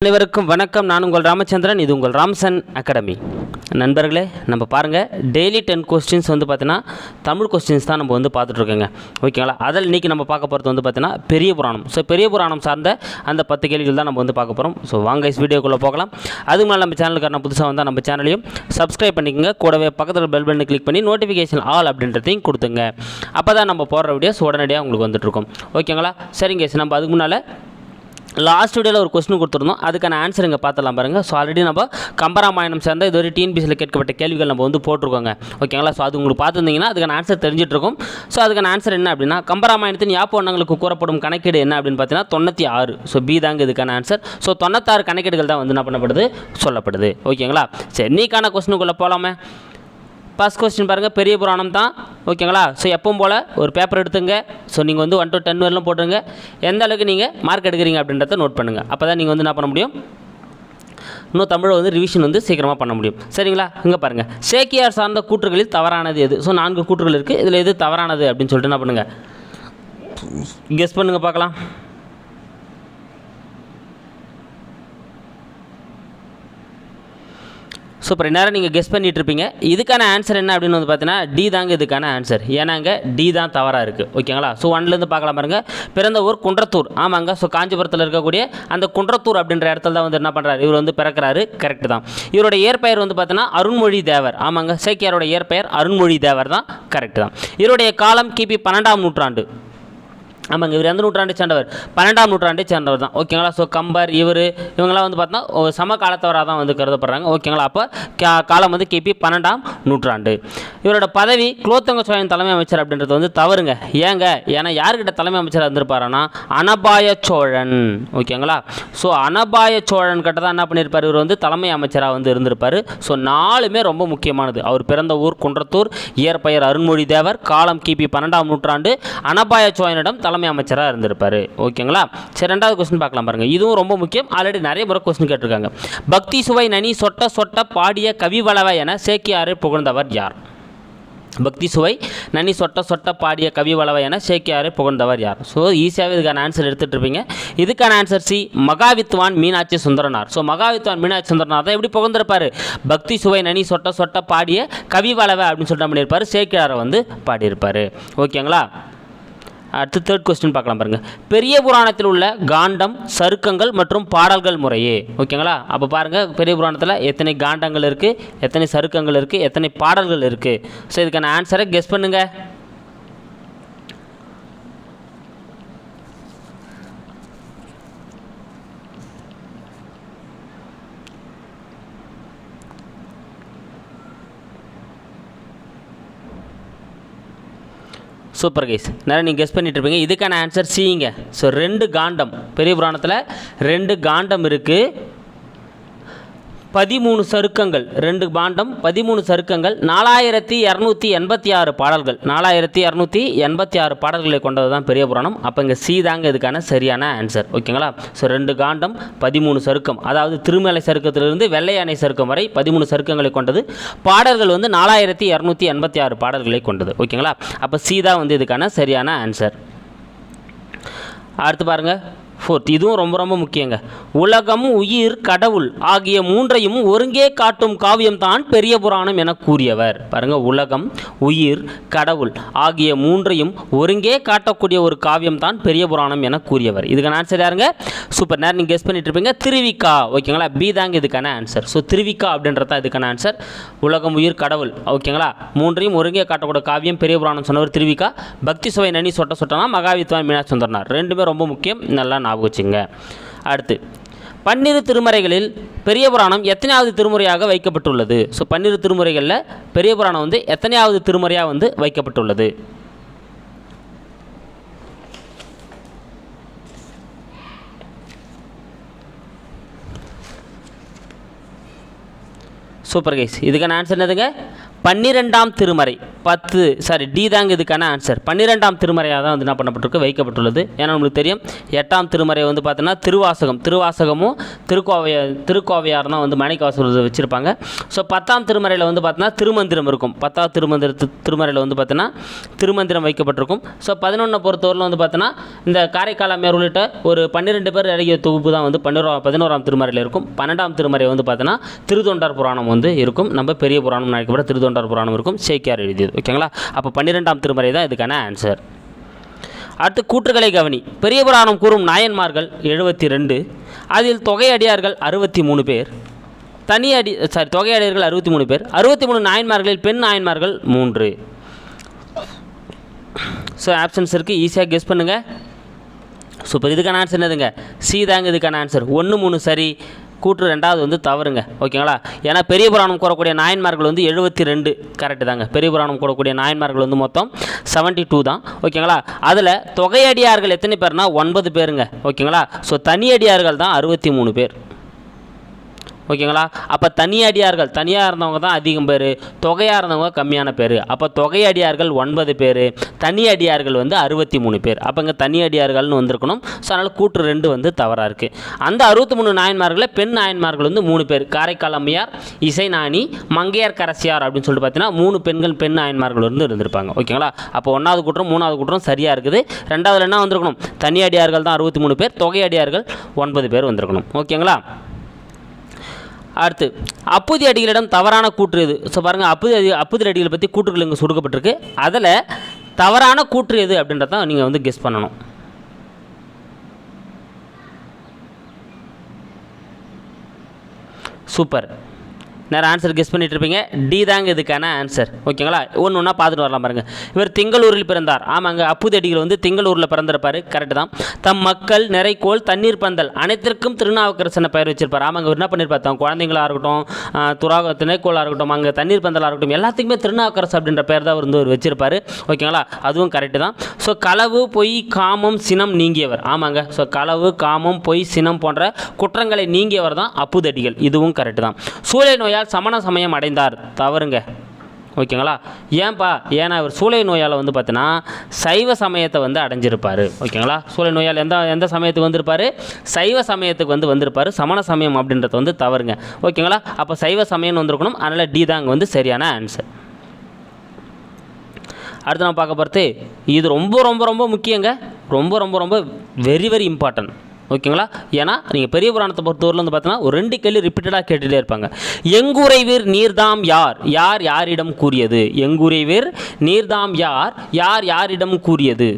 அனைவருக்கும் வணக்கம். நான் உங்கள் ராமச்சந்திரன். இது உங்கள் ராம்சன் அகாடமி. நண்பர்களே, நம்ம பாருங்கள், டெய்லி 10 கொஸ்டின்ஸ் வந்து பார்த்தீங்கன்னா தமிழ் கொஸ்டின்ஸ் தான் நம்ம வந்து பார்த்துட்ருக்கோங்க. ஓகேங்களா? அதில் இன்றைக்கி நம்ம பார்க்க போகிறது வந்து பார்த்தீங்கன்னா பெரிய புராணம். ஸோ பெரிய புராணம் சார்ந்த அந்த 10 கேள்விகள் தான் நம்ம வந்து பார்க்க போகிறோம். ஸோ வாங்க வீடியோக்குள்ளே போகலாம். அதுக்கு மேலே நம்ம சேனலுக்கான புதுசாக வந்தால் நம்ம சேனலையும் சப்ஸ்கிரைப் பண்ணிக்கோங்க. கூடவே பக்கத்தில் பெல் பட்டனை கிளிக் பண்ணி நோட்டிஃபிகேஷன் ஆல் அப்படின்றதையும் கொடுத்துங்க. அப்போ தான் நம்ம போடுற வீடியோஸ் உடனடியாக உங்களுக்கு வந்துட்டுருக்கும். ஓகேங்களா? சரிங்க. நம்ம அதுக்கு முன்னால் லாஸ்ட் வீடியோவில் ஒரு கொஸ்டின் கொடுத்துருந்தோம். அதுக்கான ஆன்சர் இங்கே பார்த்துலாம் பாருங்கள். ஸோ ஆல்ரெடி நம்ம கம்பராமாயணம் சேர்ந்த இது ஒரு டிஎன்பிசியில் கேட்கப்பட்ட கேள்விகள் நம்ம வந்து போட்டிருக்கோங்க. ஓகேங்களா? ஸோ அது உங்களுக்கு பார்த்துருந்தீங்கன்னா அதுக்கான ஆன்சர் தெரிஞ்சிட்ருக்கும். ஸோ அதுக்கான ஆன்சர் என்ன அப்படின்னா, கம்பராமாயணத்தின் யாப்பொன்னங்களுக்கு கூறப்படும் கணக்கீடு என்ன அப்படின்னு பார்த்தீங்கன்னா 96. ஸோ பி தாங்க இதுக்கான ஆன்சர். ஸோ 96 கணக்கீடுகள் தான் வந்து என்ன பண்ணப்படுது, சொல்லப்படுது. ஓகேங்களா? சரி, நீக்கான கொஸ்டினுக்குள்ளே போகலாமே. ஃபர்ஸ்ட் கொஸ்டின் பாருங்கள், பெரிய புராணம் தான். ஓகேங்களா? ஸோ எப்பவும் போல் ஒரு பேப்பர் எடுத்துங்க. ஸோ நீங்கள் வந்து 1 to 10 வரலாம் போட்டுருங்க. எந்த அளவுக்கு நீங்கள் மார்க் எடுக்கிறீங்க அப்படின்றத நோட் பண்ணுங்கள். அப்போ தான் நீங்கள் வந்து என்ன பண்ண முடியும், இன்னும் தமிழை வந்து ரிவிஷன் வந்து சீக்கிரமாக பண்ண முடியும். சரிங்களா? இங்கே பாருங்கள், சேக்கியார் சார்ந்த கூற்றுகளில் தவறானது எது? ஸோ 4 கூற்றுகள் இருக்குது. இதில் எது தவறானது அப்படின்னு சொல்லிட்டு என்ன பண்ணுங்கள், கெஸ் பண்ணுங்கள் பார்க்கலாம். சூப்பர். நேரம் நீங்கள் கெஸ் பண்ணிட்டு இருப்பீங்க. இதுக்கான ஆன்சர் என்ன அப்படின்னு வந்து பார்த்தீங்கன்னா டி தாங்க இதுக்கான ஆன்சர். ஏன்னாங்க டி தான் தவறாக இருக்குது. ஓகேங்களா? ஸோ 1லேருந்து பார்க்கலாம் பாருங்கள். பிறந்த ஊர் குன்றத்தூர். ஆமாங்க. ஸோ காஞ்சிபுரத்தில் இருக்கக்கூடிய அந்த குன்றத்தூர் அப்படின்ற இடத்துல தான் வந்து என்ன பண்ணுறாரு, இவர் வந்து பிறக்கிறாரு. கரெக்ட் தான். இவரோட இயற்பெயர் வந்து பார்த்தீங்கன்னா அருண்மொழி தேவர். ஆமாங்க. சேக்கியாரோட இயற்பெயர் அருண்மொழி தேவர் தான். கரெக்ட் தான். இவருடைய காலம் கிபி 12ஆம் நூற்றாண்டு. ஆமாங்க. இவர் எந்த நூற்றாண்டை சேர்ந்தவர், 12ஆம் நூற்றாண்டை சேர்ந்தவர் தான். ஓகேங்களா? ஸோ கம்பர் இவங்களாம் வந்து பார்த்தீங்கன்னா சம காலத்தவராக தான் வந்து கருதப்படுறாங்க. ஓகேங்களா? அப்போ காலம் வந்து கிபி 12ஆம் நூற்றாண்டு. இவரோட பதவி குலோத்துங்க சோழன் தலைமை அமைச்சர் அப்படின்றது வந்து தவறுங்க. ஏங்க, ஏன்னா யார்கிட்ட தலைமை அமைச்சராக இருந்திருப்பாருன்னா அனபாய சோழன். ஓகேங்களா? ஸோ அனபாய சோழன் கிட்ட தான் என்ன பண்ணியிருப்பார், இவர் வந்து தலைமை அமைச்சராக வந்து இருந்திருப்பார். ஸோ 4மே ரொம்ப முக்கியமானது. அவர் பிறந்த ஊர் குன்றத்தூர், இயற்பெயர் அருண்மொழி தேவர், காலம் கிபி 12ஆம் நூற்றாண்டு, அனபாய சோழனிடம் தலைமை அமைச்சராக இருந்திருப்பாரு. ஓகேங்களா? சரி, 2வது கொஸ்டின் பார்க்கலாம் பாருங்க. இதுவும் ரொம்ப முக்கியம். ஆல்ரெடி நிறைய முறை கொஸ்டின் கேட்டிருக்காங்க. பக்தி சுவை நனி சொட்ட சொட்ட பாடிய கவிவளவ என சேக்கியாரை புகழ்ந்தவர் யார்? பக்தி சுவை நனி சொட்ட சொட்ட பாடிய கவிவளவ என சேக்கியாரை புகழ்ந்தவர் யார்? ஸோ ஈஸியாகவே இதுக்கான ஆன்சர் எடுத்துகிட்டு இருப்பீங்க. இதுக்கான answer C, Mahavidwan Meenakshi Sundaranar. So Mahavidwan Meenakshi Sundaranar தான் எப்படி புகழ்ந்திருப்பார், பக்தி சுவை நனி சொட்ட சொட்ட பாடிய கவிவளவ அப்படின்னு சொல்லிட்டு பண்ணியிருப்பார். சேக்கியாரை வந்து பாடியிருப்பார். ஓகேங்களா? அடுத்து 3rd கொஸ்டின் பார்க்கலாம் பாருங்கள். பெரிய புராணத்தில் உள்ள காண்டம், சருக்கங்கள் மற்றும் பாடல்கள் முறையே. ஓகேங்களா? அப்போ பாருங்கள், பெரிய புராணத்தில் எத்தனை காண்டங்கள் இருக்குது, எத்தனை சருக்கங்கள் இருக்குது, எத்தனை பாடல்கள் இருக்குது. ஸோ இதுக்கான ஆன்சரை கெஸ் பண்ணுங்கள். Super guys. நிறைய நீங்கள் கெஸ் பண்ணிட்டு இருப்பீங்க. இதுக்கான ஆன்சர் சிங்க. ஸோ 2 காண்டம், பெரிய புராணத்தில் 2 காண்டம் இருக்குது, 13 சருக்கங்கள். 2 காண்டம், 13 சருக்கங்கள், 4286 பாடல்கள். 4286 பாடல்களை கொண்டது தான் பெரிய புராணம். அப்போ இங்கே சி தாங்க இதுக்கான சரியான ஆன்சர். ஓகேங்களா? ஸோ 2 காண்டம், 13 சருக்கம். அதாவது திருமலை சருக்கத்திலிருந்து வெள்ளை யானை சருக்கம் வரை 13 சருக்கங்களை கொண்டது. பாடல்கள் வந்து 4286 பாடல்களை கொண்டது. ஓகேங்களா? அப்போ சி தான் வந்து இதுக்கான சரியான ஆன்சர். அடுத்து பாருங்கள், 4th. இதுவும் ரொம்ப ரொம்ப முக்கியங்க. உலகம், உயிர், கடவுள் ஆகிய 3ஐயும் ஒருங்கே காட்டும் காவியம் தான் பெரிய புராணம் என கூறியவர். பாருங்க, உலகம், உயிர், கடவுள் ஆகிய 3ஐயும் ஒருங்கே காட்டக்கூடிய ஒரு காவியம் தான் பெரிய புராணம் என கூறியவர். இதுக்கான ஆன்சர் யாருங்க? சூப்பர். நேரம் நீங்கள் கெஸ் பண்ணிட்டு இருப்பீங்க. திருவிக்கா. ஓகேங்களா? பி தாங்க இதுக்கான ஆன்சர். ஸோ திருவிக்கா அப்படின்றத இதுக்கான ஆன்சர். உலகம், உயிர், கடவுள். ஓகேங்களா? 3ஐயும் ஒருங்கே காட்டக்கூடிய காவியம் பெரிய புராணம் சொன்னவர் திருவிக்கா. பக்தி சுவை நனி சொட்ட சொட்டனா மகாவித்வான் மீனாட்சி சுந்தரனார். 2மே ரொம்ப முக்கியம். நல்லா ஞாபகம் வச்சுங்க. அடுத்து, 12 திருமுறைகளில் பெரிய புராணம் எத்தனையாவது திருமுறையாக வைக்கப்பட்டுள்ளது? ஸோ 12 திருமுறைகளில் பெரிய புராணம் வந்து எத்தனையாவது திருமுறையாக வந்து வைக்கப்பட்டுள்ளது? Super guys. இதுக்கான ஆன்சர் என்னதுங்க? 12ஆம் திருமறை. டி தாங்க இதுக்கான ஆன்சர். 12ஆம் திருமறையாக தான் வந்து என்ன பண்ணப்பட்டிருக்கு, வைக்கப்பட்டுள்ளது. ஏன்னா நம்மளுக்கு தெரியும் 8ஆம் திருமறை வந்து பார்த்தீங்கன்னா திருவாசகமும் திருக்கோவையார் தான் வந்து மாணிக்கவாசகர் வச்சுருப்பாங்க. ஸோ 10ஆம் திருமறையில் வந்து பார்த்தீங்கன்னா திருமந்திரம் இருக்கும். 10ஆம் திருமறையில் வந்து பார்த்தீங்கன்னா திருமந்திரம் வைக்கப்பட்டிருக்கும். ஸோ 11 பொறுத்தவரையில் வந்து பார்த்தீங்கன்னா இந்த காரைக்கால் அம்மையார் உள்ளிட்ட ஒரு 12 பேர் அழகிய தொகுப்பு தான் வந்து 11ஆம் திருமறையில் இருக்கும். 12ஆம் திருமறை வந்து பார்த்தீங்கன்னா திருத்தொண்டர் புராணம் வந்து இருக்கும். நம்ம பெரிய புராணம் நினைக்கப்பட திருத்தொண்டர் புராணம் இருக்கும், சேக்கியார் எழுதியது. ஓகேங்களா, அப்போ 12ஆம் திருமறை தான் இதுக்கான ஆன்சர். அடுத்து கூற்றுகளை கவனி. பெரிய புராணம் கூறும் நாயன்மார்கள் 72, அதில் தொகையடியார்கள் 63 பேர், தொகையடியார்கள் 63 பேர், 63 நாயன்மார்களில் பெண் நாயன்மார்கள் 3. ஸோ ஆப்ஷன்ஸ் இருக்குது, ஈஸியாக கெஸ் பண்ணுங்கள். சூப்பர். இதுக்கான ஆன்சர் என்னதுங்க, சி தாங்க இதுக்கான ஆன்சர். 1, 3 சரி, கூற்று 2வது வந்து தவறுங்க. ஓகேங்களா, ஏன்னா பெரிய புராணம் கூறக்கூடிய நாயன்மார்கள் வந்து 72 கரெக்டு தாங்க. பெரிய புராணம் கூறக்கூடிய நாயன்மார்கள் வந்து மொத்தம் 72 தான். ஓகேங்களா, அதில் தொகையடியார்கள் எத்தனை பேர்னா 9 பேருங்க. ஓகேங்களா, ஸோ தனியடியார்கள் தான் 63 பேர். ஓகேங்களா, அப்போ தனியடியார்கள் தனியாக இருந்தவங்க தான் அதிகம் பேர், தொகையாக இருந்தவங்க கம்மியான பேர். அப்போ தொகையடியார்கள் 9 பேர், தனியடியார்கள் வந்து 63 பேர். அப்போ இங்கே தனியடியார்கள்னு வந்திருக்கணும். ஸோ அதனால் கூற்று 2 வந்து தவறாக இருக்குது. அந்த 63 நாயன்மார்களில் பெண் நாயன்மார்கள் வந்து 3 பேர், காரைக்கால் அம்மையார், இசைநாணி, மங்கையர் கரசியார் அப்படின்னு சொல்லிட்டு பார்த்தீங்கன்னா 3 பெண் நாயன்மார்கள் வந்து இருந்திருப்பாங்க. ஓகேங்களா, அப்போ 1வது கூற்றம் 3வது கூற்றம் சரியாக இருக்குது. 2வதுல என்ன வந்திருக்கணும், தனியடியார்கள் தான் 63 பேர், தொகையடியார்கள் 9 பேர் வந்திருக்கணும். ஓகேங்களா, அடுத்து அப்புதி அடிகளிடம் தவறான கூற்று எது? ஸோ பாருங்கள், அப்புதி அடிகளை பற்றி கூற்றுகள் இங்கே சுருக்கப்பட்டிருக்கு. அதில் தவறான கூற்று எது அப்படின்றத நீங்கள் வந்து கெஸ் பண்ணணும். சூப்பர், நேரம் ஆன்சர் கெஸ் பண்ணிட்டு இருப்பீங்க. டி தாங்க இதுக்கான ஆன்சர். ஓகேங்களா, ஒன்று ஒன்றா பார்த்துட்டு வரலாம் பாருங்கள். இவர் திங்களூரில் பிறந்தார். ஆமாங்க, அப்புதடிகள் வந்து திங்களூரில் பிறந்திருப்பார், கரெக்டு தான். தம் மக்கள் நிறைக்கோள் தண்ணீர் பந்தல் அனைத்திற்கும் திருநாவுக்கரசனை பெயர் வச்சிருப்பார். ஆமாங்க, இவர் என்ன பண்ணியிருப்பார், தம் குழந்தைங்களாக இருக்கட்டும், திணைக்கோளாக இருக்கட்டும், அங்கே தண்ணீர் பந்தலாக இருக்கட்டும், எல்லாத்துக்குமே திருநாவுக்கரசு அப்படின்ற பேர் தான் வந்து அவர் வச்சிருப்பார். ஓகேங்களா, அதுவும் கரெக்டு தான். ஸோ களவு, பொய், காமம், சினம் நீங்கியவர். ஆமாங்க, ஸோ களவு, காமம், பொய், சினம் போன்ற குற்றங்களை நீங்கியவர் தான் அப்புதடிகள். இதுவும் கரெக்டு தான். சூளை நோயால் சமண சமயம் அடைந்தார். தவறுங்க. ஓகேங்களா, ஏன்னா இவர் சூளை நோயால் வந்து பார்த்தீங்கன்னா சைவ சமயத்தை வந்து அடைஞ்சிருப்பார். ஓகேங்களா, சூளை நோயால் எந்த சமயத்துக்கு வந்திருப்பார், சைவ சமயத்துக்கு வந்து வந்திருப்பார். சமண சமயம் அப்படின்றது வந்து தவறுங்க. ஓகேங்களா, அப்போ சைவ சமயம் வந்திருக்கணும். அதனால் டி தாங்க வந்து சரியான ஆன்சர். அடுத்து நம்ம பார்க்க போகிறது இது ரொம்ப ரொம்ப ரொம்ப முக்கியங்க, ரொம்ப ரொம்ப ரொம்ப வெரி வெரி இம்பார்ட்டன்ட். ஓகேங்களா, ஏன்னா நீங்கள் பெரிய புராணத்தை பொறுத்தவரையில் வந்து பார்த்தீங்கன்னா ஒரு 2 கேள்வி ரிப்பீட்டடாக கேட்டுகிட்டே இருப்பாங்க. எங்குறைவீர் நீர்தாம் யார், யார் யாரிடம் கூறியது? எங்குறைவீர் நீர்தாம் யார், யார் யாரிடம் கூறியது?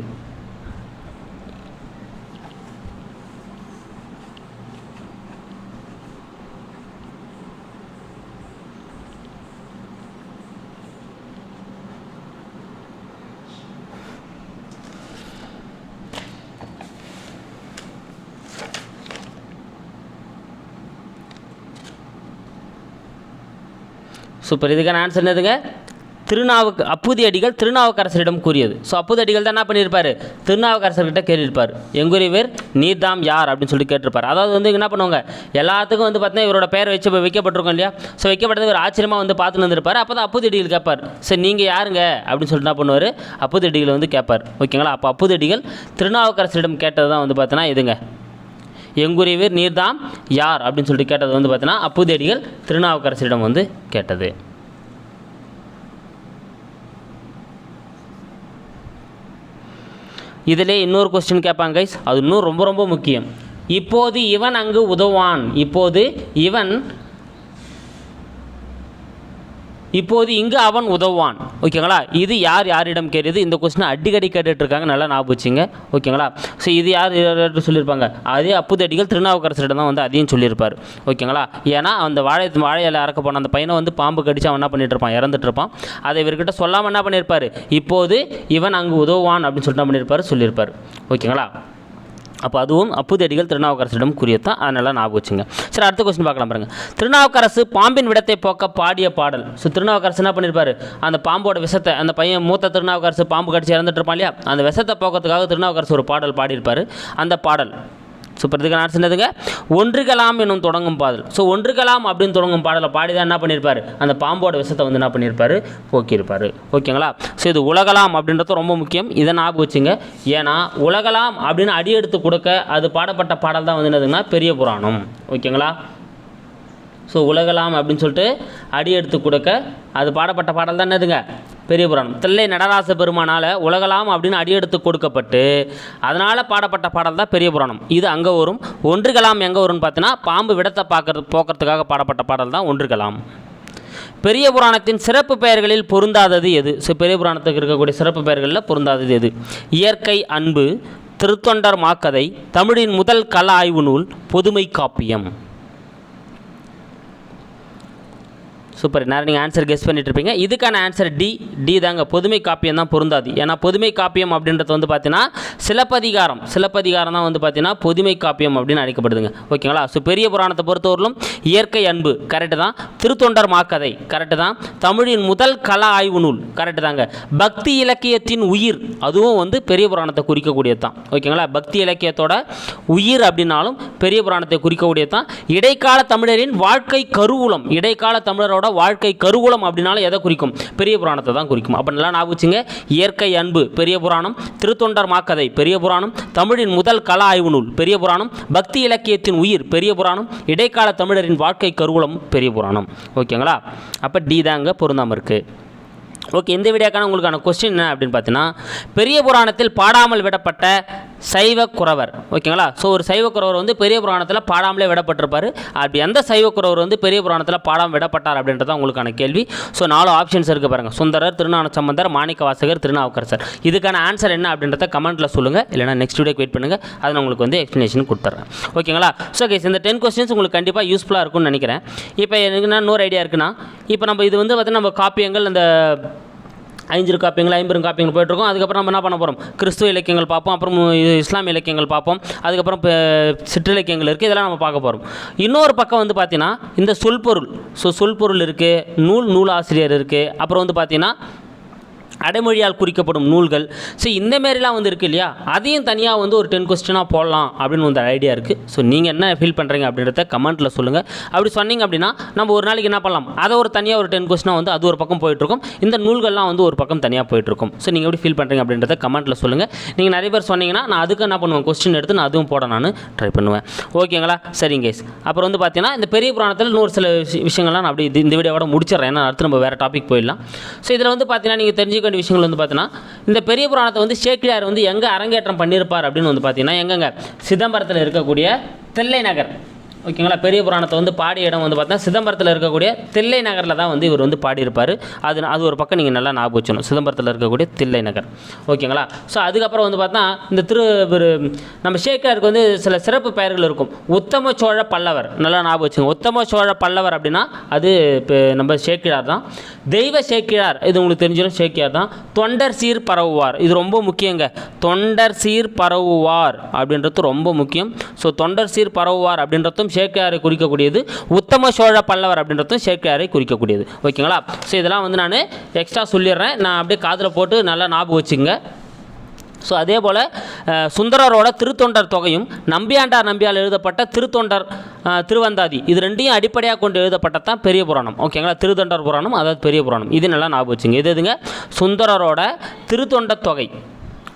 சூப்பர். இதுக்கான ஆன்சர் என்னதுங்க, அப்புதி அடிகள் திருநாவுக்கரசரிடம் கூறியது. ஸோ அப்புதி அடிகள் தான் என்ன பண்ணியிருப்பார், திருநாவுக்கரசர்கிட்ட கேட்டிருப்பார். எங்குறைவர் நீர்தாம் யார் அப்படின்னு சொல்லி கேட்டிருப்பார். அதாவது வந்து என்ன பண்ணுவாங்க, எல்லாத்துக்கும் வந்து பார்த்தீங்கன்னா இவரோட பெயர் வைக்கப்பட்டிருக்கோம் இல்லையா. ஸோ வைக்கப்பட்டது ஒரு ஆச்சரியமாக வந்து பார்த்துன்னு வந்திருப்பார். அப்போ தான் அப்புதி அடிகள் கேட்பார், சரி நீங்கள் யாருங்க அப்படின்னு சொல்லிட்டு என்ன பண்ணுவார், அப்புதி அடிகள் வந்து கேட்பார். ஓகேங்களா, அப்போ அப்புதி அடிகள் திருநாவுக்கரசரிடம் கேட்டது தான் வந்து பார்த்தீங்கன்னா இதுங்க, எங்குறைவீர் நீர்தாம் யார் அப்படின்னு சொல்லிட்டு கேட்டது வந்து பார்த்தீங்கன்னா அப்புதி அடிகள் திருநாவுக்கரசரிடம் வந்து கேட்டது. இதிலே இன்னொரு கொஸ்டின் கேட்பாங்க கைஸ், அது இன்னும் ரொம்ப ரொம்ப முக்கியம். இப்போது இவன் அங்கு உதவான், இப்போது இங்கு அவன் உதவுவான். ஓகேங்களா, இது யார் யாரிடம் கேட்டது? இந்த கொஸ்டின் அடிக்கடி கேட்டுட்ருக்காங்க, நல்லா ஞாபகம் வச்சுங்க. ஓகேங்களா, ஸோ இது யார் சொல்லியிருப்பாங்க, அதே அப்புதி அடிகள் திருநாவுக்கரசரிடம் தான் வந்து அதையும் சொல்லியிருப்பார். ஓகேங்களா, ஏன்னா அந்த வாழையில் அறக்க போன அந்த பையனை வந்து பாம்பு கடிச்சு அவன் என்ன பண்ணிட்டு இருப்பான், இறந்துட்டு இருப்பான். அதை இவர்கிட்ட சொல்லாமல் என்ன பண்ணியிருப்பார், இப்போது இவன் அங்கு உதவுவான் அப்படின்னு சொல்லிட்டு என்ன சொல்லியிருப்பார். ஓகேங்களா, அப்போ அதுவும் அப்புதி அடிகள் திருநாவுக்கரசிடம் கூறியதான், அதனால் ஞாபகம் வச்சுங்க. சரி, அடுத்த கொஸ்டின் பார்க்கலாம் பாருங்கள். திருநாவுக்கரசு பாம்பின் விடத்தை போக்க பாடிய பாடல். ஸோ திருநாவுக்கரசு என்ன பண்ணியிருப்பார், அந்த பாம்போட விஷத்தை, அந்த பையன் மூத்த திருநாவுக்கரசு பாம்பு கடிச்சு இறந்துட்டு இருப்பான் இல்லையா, அந்த விஷத்தை போக்கிறதுக்காக திருநாவுக்கரசு ஒரு பாடல் பாடியிருப்பார். அந்த பாடல் சூப்பர். இதுக்கான ஆன்சர் என்னதுங்க? ஒன்றுகளாம் என்னும் தொடங்கும் பாடல். ஸோ ஒன்றுகளாம் அப்படின்னு தொடங்கும் பாடலை பாடிதான் என்ன பண்ணியிருப்பார்? அந்த பாம்போட விஷத்தை வந்து என்ன பண்ணியிருப்பார்? போக்கியிருப்பார். ஓகேங்களா? ஸோ இது உலகலாம் அப்படின்றது ரொம்ப முக்கியம். இதை ஞாபகம் வச்சுங்க. ஏன்னா உலகலாம் அப்படின்னு அடி எடுத்து கொடுக்க அது பாடப்பட்ட பாடல் தான் வந்து என்னதுங்கன்னா பெரிய புராணம். ஓகேங்களா? ஸோ உலகலாம் அப்படின்னு சொல்லிட்டு அடி எடுத்து கொடுக்க அது பாடப்பட்ட பாடல் தான் என்னதுங்க? பெரிய புராணம். தில்லை நடராச பெருமானால் உலகலாம் அப்படின்னு அடி எடுத்து கொடுக்கப்பட்டு அதனால் பாடப்பட்ட பாடல் தான் பெரிய புராணம். இது அங்கே வரும். ஒன்றுகளாம் எங்கே வரும்னு பார்த்தீங்கன்னா பாம்பு விடத்தை போக்குறதுக்காக பாடப்பட்ட பாடல் தான் ஒன்றுகளாம். பெரிய புராணத்தின் சிறப்பு பெயர்களில் பொருந்தாதது எது? ஸோ பெரிய புராணத்துக்கு இருக்கக்கூடிய சிறப்பு பெயர்களில் பொருந்தாதது எது? இயற்கை அன்பு, திருத்தொண்டர் மாக்கதை, தமிழின் முதல் கள ஆய்வு நூல், பொதுமை காப்பியம். சூப்பர். நேரம் நீங்கள் ஆன்சர் கெஸ் பண்ணிட்டு இருப்பீங்க. இதுக்கான ஆன்சர் டி தாங்க. பொதுமை காப்பியம் தான் பொருந்தாது. ஏன்னா பொதுமை காப்பியம் அப்படின்றது வந்து பார்த்தீங்கன்னா சிலப்பதிகாரம் தான் வந்து பார்த்தீங்கன்னா பொதுமை காப்பியம் அப்படின்னு அழைக்கப்படுதுங்க. ஓகேங்களா? ஸோ பெரிய புராணத்தை பொறுத்தவரையிலும் இயற்கை அன்பு கரெக்டு தான், திருத்தொண்டர் மாக்கதை கரெக்டு தான், தமிழின் முதல் கள ஆய்வு நூல் கரெக்டு தாங்க, பக்தி இலக்கியத்தின் உயிர் அதுவும் வந்து பெரிய புராணத்தை குறிக்கக்கூடியது தான். ஓகேங்களா? பக்தி இலக்கியத்தோட உயிர் அப்படின்னாலும் பெரிய புராணத்தை குறிக்கக்கூடியது தான். இடைக்கால தமிழரின் வாழ்க்கை கருவூலம், இடைக்கால தமிழரோட வாழ்க்கை கருவூலம் அப்படின்னாலும் எதை குறிக்கும்? பெரிய புராணத்தை தான் குறிக்கும். அப்போ நல்லா ஞாபகம் வச்சுங்க. இயற்கை அன்பு பெரிய புராணம், திருத்தொண்டர் மாக்கதை பெரிய புராணம், தமிழின் முதல் கள ஆய்வு நூல் பெரிய புராணம், பக்தி இலக்கியத்தின் உயிர் பெரிய புராணம், இடைக்கால தமிழரின் வாழ்க்கை கருவூலம் பெரிய புராணம். ஓகேங்களா? அப்போ டி தாங்க பொருந்தாமல் இருக்குது. ஓகே. இந்த வீடியோக்கான உங்களுக்கான கொஸ்டின் என்ன அப்படின்னு பார்த்தீங்கன்னா, பெரிய புராணத்தில் பாடாமல் விடப்பட்ட சைவ குறவர். ஓகேங்களா? ஸோ ஒரு சைவ குறவர் வந்து பெரிய புராணத்தில் பாடாமலே விடப்பட்டிருப்பார். அப்படி எந்த சைவ குறவர் வந்து பெரிய புராணத்தில் பாடாமல் விடப்பட்டார் அப்படின்றத உங்களுக்கான கேள்வி. ஸோ 4 ஆப்ஷன்ஸ் இருக்குது பாருங்கள். சுந்தரர், திருஞான சம்பந்தர், மாணிக்க வாசகர், திருநாவுக்கரசர். இதுக்கான ஆன்சர் என்ன அப்படின்றத கமெண்ட்டில் சொல்லுங்கள். இல்லைனா நெக்ஸ்ட் வீடியோக்கு வெயிட் பண்ணுங்கள். அதை நான் உங்களுக்கு வந்து எக்ஸ்ப்ளனேஷன் கொடுத்துட்றேன். ஓகேங்களா? ஸோ கைஸ் இந்த 10 கொஸ்டின்ஸ் உங்களுக்கு கண்டிப்பாக யூஸ்ஃபுல்லாக இருக்கும்னு நினைக்கிறேன். இப்போ எனக்கு என்ன இன்னொரு ஐடியா இருக்குன்னா, இப்போ நம்ம இது வந்து பார்த்தீங்கன்னா நம்ம காப்பியங்கள் அந்த 5 காப்பியங்கள் 50 காப்பியங்கள் போய்ட்டுருக்கோம். அதுக்கப்புறம் நம்ம என்ன பண்ண போகிறோம்? கிறிஸ்துவ இலக்கியங்கள் பார்ப்போம், அப்புறம் இஸ்லாமிய இலக்கியங்கள் பார்ப்போம், அதுக்கப்புறம் சிற்றிலக்கியங்கள் இருக்குது. இதெல்லாம் நம்ம பார்க்க போகிறோம். இன்னொரு பக்கம் வந்து பார்த்தீங்கன்னா இந்த சொல்பொருள். ஸோ சொல்பொருள் இருக்குது, நூலாசிரியர் இருக்குது, அப்புறம் வந்து பார்த்தீங்கன்னா அடைமொழியால் குறிக்கப்படும் நூல்கள். ஸோ இந்தமாரிலாம் வந்து இருக்குது இல்லையா? அதையும் தனியாக வந்து ஒரு 10 கொஸ்டினாக போடலாம் அப்படின்னு வந்து ஐடியா இருக்குது. ஸோ நீங்கள் என்ன ஃபீல் பண்ணுறீங்க அப்படின்றத கமெண்ட்டில் சொல்லுங்கள். அப்படி சொன்னீங்க அப்படின்னா நம்ம ஒரு நாளைக்கு என்ன பண்ணலாம்? அதை ஒரு தனியாக ஒரு 10 கொஸ்டினாக வந்து அது ஒரு பக்கம் போயிட்டுருக்கும், இந்த நூல்கள்லாம் வந்து ஒரு பக்கம் தனியாக போயிட்டுருக்கும். ஸோ நீங்கள் எப்படி ஃபீல் பண்ணுறீங்க அப்படின்றத கமெண்ட்டில் சொல்லுங்கள். நீங்கள் நிறைய பேர் சொன்னீங்கன்னா நான் அதுக்கு என்ன பண்ணுவேன்? கொஸ்டின் எடுத்து நான் அதுவும் போட நான் ட்ரை பண்ணுவேன். ஓகேங்களா? சரிங்க கைஸ். அப்புறம் வந்து பார்த்தீங்கன்னா இந்த பெரிய புராணத்தில் இன்னொரு சில விஷயங்கள்லாம் நான் அப்படி இந்த வீடியோவோட முடிச்சிடறேன். ஏன்னா அடுத்து நம்ம வேறு டாபிக் போயிடலாம். ஸோ இதில் வந்து பார்த்தீங்கன்னா நீங்கள் தெரிஞ்சுக்க வேண்டிய விஷயங்கள் வந்து பார்த்தீங்கன்னா, இந்த பெரிய புராணத்தை வந்து சேக்கிழார் வந்து எங்கே அரங்கேற்றம் பண்ணியிருப்பார் அப்படின்னு வந்து பார்த்தீங்கன்னா, எங்கெங்க? சிதம்பரத்தில் இருக்கக்கூடிய தில்லை நகர். ஓகேங்களா? பெரிய புராணத்தை வந்து பாடிய இடம் வந்து பார்த்தீங்கன்னா சிதம்பரத்தில் இருக்கக்கூடிய தில்லை நகரில் தான் வந்து இவர் வந்து பாடியிருப்பார். அது ஒரு பக்கம் நீங்கள் நல்லா ஞாபகம் வச்சணும். சிதம்பரத்தில் இருக்கக்கூடிய தில்லை நகர். ஓகேங்களா? ஸோ அதுக்கப்புறம் வந்து பார்த்தா இந்த நம்ம சேக்கிழாருக்கு வந்து சில சிறப்பு பெயர்கள் இருக்கும். உத்தம சோழ பல்லவர். நல்லா ஞாபகம் வச்சுங்க. உத்தம சோழ பல்லவர் அப்படின்னா அது நம்ம சேக்கிழார் தான். தெய்வ சேக்கிழார், இது உங்களுக்கு தெரிஞ்சிடும், சேக்கிழார் தான். தொண்டர் சீர் பரவுவார், இது ரொம்ப முக்கியங்க. தொண்டர் சீர் பரவுவார் அப்படின்றது ரொம்ப முக்கியம். ஸோ தொண்டர் சீர் பரவுவார் அப்படின்றதும் சேக்கிழாரை குறிக்கக்கூடியது. உத்தம சோழ பல்லவர் அப்படின்றதும் சேக்கிழாரை குறிக்கக்கூடியது. ஓகேங்களா? ஸோ இதெல்லாம் வந்து நான் எக்ஸ்ட்ரா சொல்லிடுறேன். நான் அப்படியே காதில் போட்டு நல்லா ஞாபகம் வச்சுங்க. ஸோ அதே போல் சுந்தரரோட திருத்தொண்டர் தொகையும் நம்பியால் எழுதப்பட்ட திருத்தொண்டர் திருவந்தாதி, இது ரெண்டையும் அடிப்படையாக கொண்டு எழுதப்பட்டது தான் பெரிய புராணம். ஓகேங்களா? திருத்தொண்டர் புராணம், அதாவது பெரிய புராணம். இது நல்லா ஞாபகம் வச்சுங்க. இது எதுங்க? சுந்தரரோட திருத்தொண்டர் தொகை.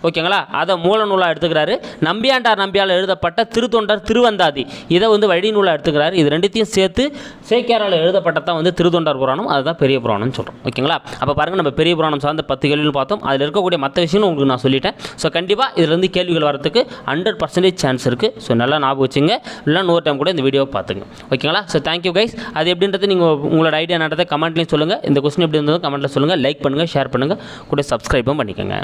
ஓகேங்களா? அதை மூல நூலாக எடுத்துக்கிறாரு. நம்பியால் எழுதப்பட்ட திருத்தொண்டர் திருவந்தாதி, இதை வந்து வழி நூலாக எடுத்துக்கிறாரு. இது ரெண்டுத்தையும் சேர்த்து சேக்கிழாரால் எழுதப்பட்டதான் வந்து திருத்தொண்டர் புராணம், அதுதான் பெரிய புராணம்னு சொல்கிறோம். ஓகேங்களா? அப்போ பாருங்கள், நம்ம பெரிய புராணம் சார்ந்த 10 கேள்விகள் பார்த்தோம். அதில் இருக்கக்கூடிய மற்ற விஷயம் உங்களுக்கு நான் சொல்லிட்டேன். ஸோ கண்டிப்பாக இதிலேருந்து கேள்விகள் வரதுக்கு 100% சான்ஸ் இருக்குது. ஸோ நல்லா ஞாபகம் வச்சுங்க. இல்லை இன்னொரு டைம் கூட இந்த வீடியோவை பார்த்துங்க. ஓகேங்களா? So thank you guys. அது எப்படின்றது நீங்கள் உங்களோட ஐடியா நடத்த கமெண்ட்லேயும் சொல்லுங்கள். இந்த கொஸ்டின் எப்படி இருந்தது கமெண்ட்டில் சொல்லுங்கள். லைக் பண்ணுங்கள், ஷேர் பண்ணுங்கள், கூட சப்ஸ்கிரைபும் பண்ணிக்கோங்க.